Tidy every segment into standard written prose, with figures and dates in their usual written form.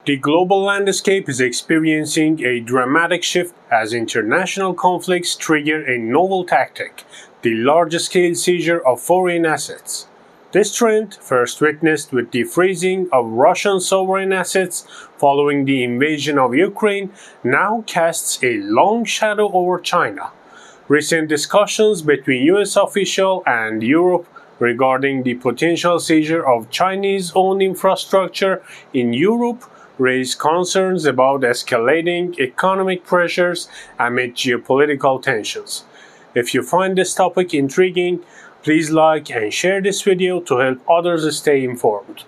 The global landscape is experiencing a dramatic shift as international conflicts trigger a novel tactic, the large-scale seizure of foreign assets. This trend, first witnessed with the freezing of Russian sovereign assets following the invasion of Ukraine, now casts a long shadow over China. Recent discussions between US officials and Europe regarding the potential seizure of Chinese-owned infrastructure in Europe raise concerns about escalating economic pressures amid geopolitical tensions. If you find this topic intriguing, please like and share this video to help others stay informed.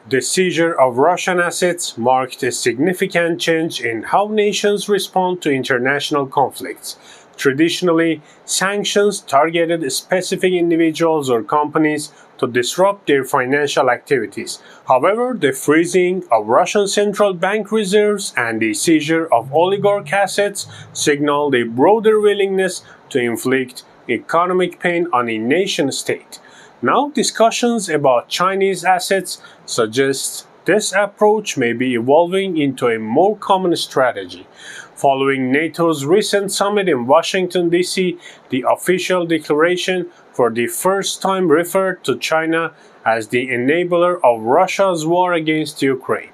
The seizure of Russian assets marked a significant change in how nations respond to international conflicts. Traditionally, sanctions targeted specific individuals or companies to disrupt their financial activities. However, the freezing of Russian central bank reserves and the seizure of oligarch assets signaled a broader willingness to inflict economic pain on a nation-state. Now, discussions about Chinese assets suggest this approach may be evolving into a more common strategy. Following NATO's recent summit in Washington, D.C., the official declaration for the first time referred to China as the enabler of Russia's war against Ukraine.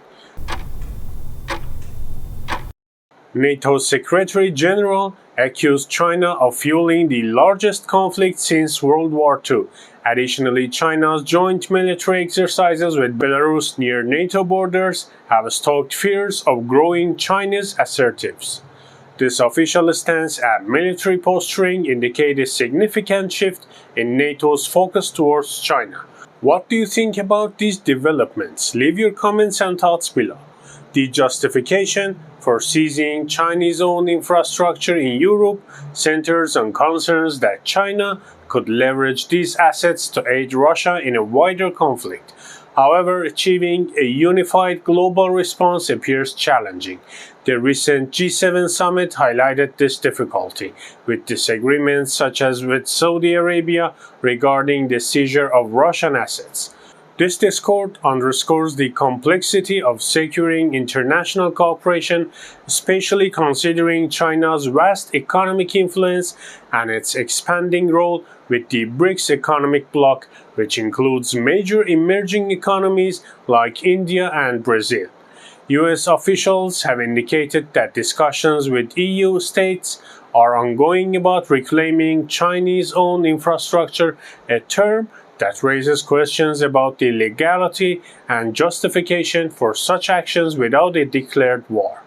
NATO's Secretary General accused China of fueling the largest conflict since World War II. Additionally, China's joint military exercises with Belarus near NATO borders have stoked fears of growing Chinese assertives. This official stance and military posturing indicate a significant shift in NATO's focus towards China. What do you think about these developments? Leave your comments and thoughts below. The justification for seizing Chinese-owned infrastructure in Europe centers on concerns that China could leverage these assets to aid Russia in a wider conflict. However, achieving a unified global response appears challenging. The recent G7 summit highlighted this difficulty, with disagreements such as with Saudi Arabia regarding the seizure of Russian assets. This discord underscores the complexity of securing international cooperation, especially considering China's vast economic influence and its expanding role with the BRICS economic bloc, which includes major emerging economies like India and Brazil. US officials have indicated that discussions with EU states are ongoing about reclaiming Chinese-owned infrastructure, a term that raises questions about the legality and justification for such actions without a declared war.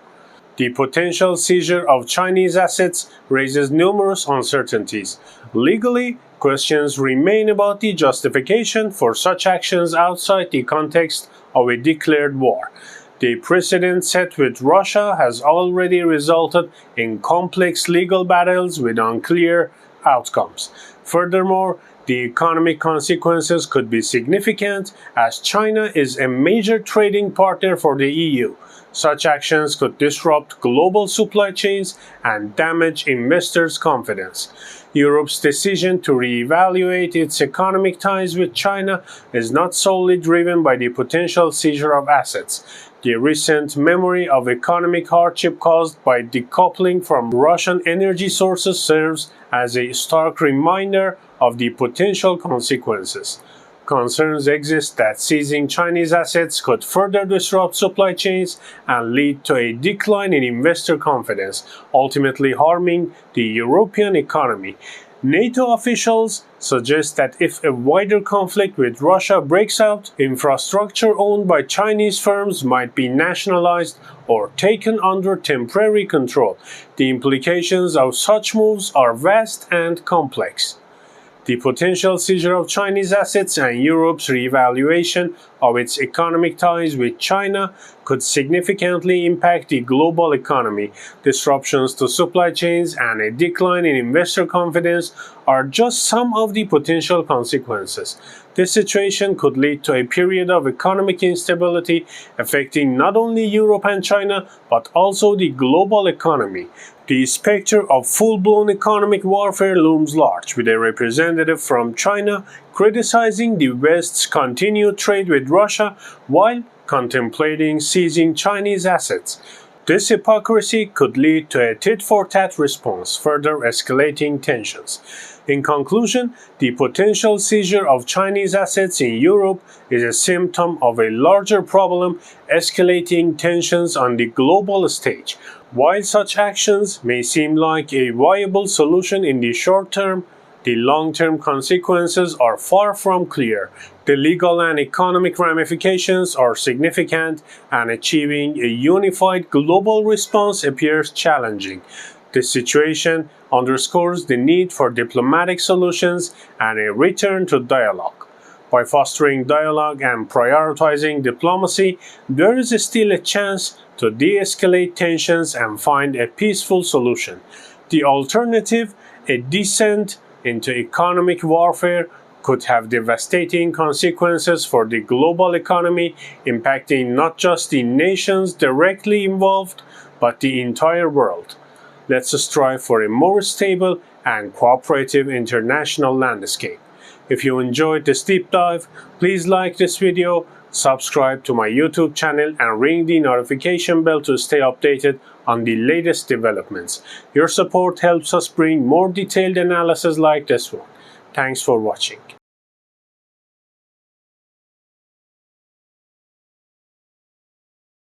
The potential seizure of Chinese assets raises numerous uncertainties. Legally, questions remain about the justification for such actions outside the context of a declared war. The precedent set with Russia has already resulted in complex legal battles with unclear outcomes. Furthermore, the economic consequences could be significant as China is a major trading partner for the EU. Such actions could disrupt global supply chains and damage investors' confidence. Europe's decision to reevaluate its economic ties with China is not solely driven by the potential seizure of assets. The recent memory of economic hardship caused by decoupling from Russian energy sources serves as a stark reminder of the potential consequences. Concerns exist that seizing Chinese assets could further disrupt supply chains and lead to a decline in investor confidence, ultimately harming the European economy. NATO officials suggest that if a wider conflict with Russia breaks out, infrastructure owned by Chinese firms might be nationalized or taken under temporary control. The implications of such moves are vast and complex. The potential seizure of Chinese assets and Europe's reevaluation of its economic ties with China could significantly impact the global economy. Disruptions to supply chains and a decline in investor confidence are just some of the potential consequences. This situation could lead to a period of economic instability affecting not only Europe and China but also the global economy. The specter of full-blown economic warfare looms large, with a representative from China criticizing the West's continued trade with Russia while contemplating seizing Chinese assets. This hypocrisy could lead to a tit-for-tat response, further escalating tensions. In conclusion, the potential seizure of Chinese assets in Europe is a symptom of a larger problem, escalating tensions on the global stage. While such actions may seem like a viable solution in the short term, the long-term consequences are far from clear. The legal and economic ramifications are significant, and achieving a unified global response appears challenging. This situation underscores the need for diplomatic solutions and a return to dialogue. By fostering dialogue and prioritizing diplomacy, there is still a chance to de-escalate tensions and find a peaceful solution. The alternative, a descent into economic warfare, could have devastating consequences for the global economy, impacting not just the nations directly involved, but the entire world. Let's strive for a more stable and cooperative international landscape. If you enjoyed this deep dive, please like this video, subscribe to my YouTube channel, and ring the notification bell to stay updated on the latest developments. Your support helps us bring more detailed analysis like this one. Thanks for watching.